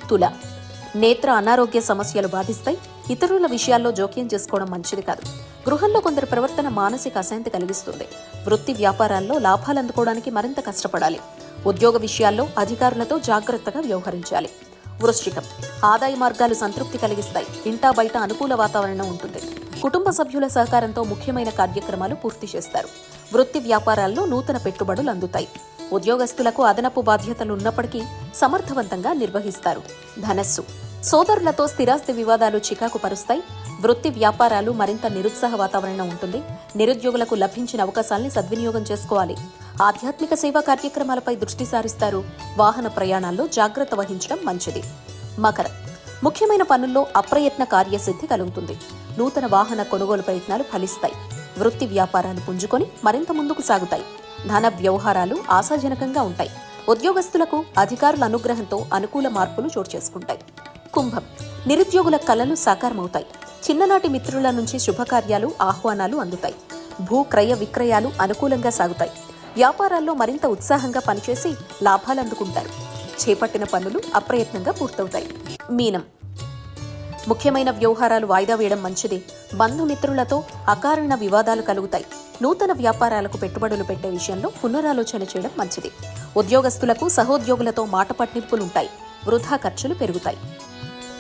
తుల. నేత్ర అనారోగ్య సమస్యలు బాధిస్తాయి. ఇతరుల విషయాల్లో జోక్యం చేసుకోవడం మంచిది కాదు. గృహంలో కొందరి ప్రవర్తన మానసిక అశాంతి కలిగిస్తుంది. వృత్తి వ్యాపారాల్లో లాభాలు అందుకోవడానికి మరింత కష్టపడాలి. ఉద్యోగ విషయాల్లో అధికారులతో జాగ్రత్తగా వ్యవహరించాలి. వృశ్చికం. ఆదాయ మార్గాలు సంతృప్తి కలిగిస్తాయి. ఇంటా బయట అనుకూల వాతావరణం ఉంటుంది. కుటుంబ సభ్యుల సహకారంతో ముఖ్యమైన కార్యక్రమాలు పూర్తి చేస్తారు. వృత్తి వ్యాపారాల్లో నూతన పెట్టుబడులు అందుతాయి. ఉద్యోగస్తులకు అదనపు బాధ్యతలు ఉన్నప్పటికీ సమర్థవంతంగా నిర్వహిస్తారు. ధనస్సు. సోదరులతో స్థిరాస్తి వివాదాలు చికాకు పరుస్తాయి. వృత్తి వ్యాపారాలు మరింత నిరుత్సాహ వాతావరణం ఉంటుంది. నిరుద్యోగులకు లభించిన అవకాశాల్ని సద్వినియోగం చేసుకోవాలి. ఆధ్యాత్మిక సేవా కార్యక్రమాలపై దృష్టి సారిస్తారు. వాహన ప్రయాణాల్లో జాగ్రత్త వహించడం మంచిది. మకరం. ముఖ్యమైన పనుల్లో అప్రయత్న కార్యసిద్ధి కలుగుతుంది. నూతన వాహన కొనుగోలు ప్రయత్నాలు ఫలిస్తాయి. వృత్తి వ్యాపారాలు పుంజుకొని మరింత ముందుకు సాగుతాయి. ధన వ్యవహారాలు ఆశాజనకంగా ఉంటాయి. ఉద్యోగస్తులకు అధికారుల అనుగ్రహంతో అనుకూల మార్పులు చోటు చేసుకుంటాయి. కుంభం. నిరుద్యోగుల కలలు సాకారమవుతాయి. చిన్ననాటి మిత్రుల నుంచి శుభకార్యాలు ఆహ్వానాలు అందుతాయి. భూ క్రయ విక్రయాలు అనుకూలంగా సాగుతాయి. వ్యాపారాల్లో మరింత ఉత్సాహంగా పనిచేసి లాభాలు అందుకుంటారు. చేపట్టిన పనులు అప్రయత్నంగా పూర్తవుతాయి. మీనం. ముఖ్యమైన వ్యవహారాలు వాయిదా వేయడం మంచిది. బంధుమిత్రులతో అకారణ వివాదాలు కలుగుతాయి. నూతన వ్యాపారాలకు పెట్టుబడులు పెట్టే విషయంలో పునరాలోచన చేయడం మంచిది. ఉద్యోగస్తులకు సహోద్యోగులతో మాట పట్టింపులుంటాయి. వృధా ఖర్చులు పెరుగుతాయి.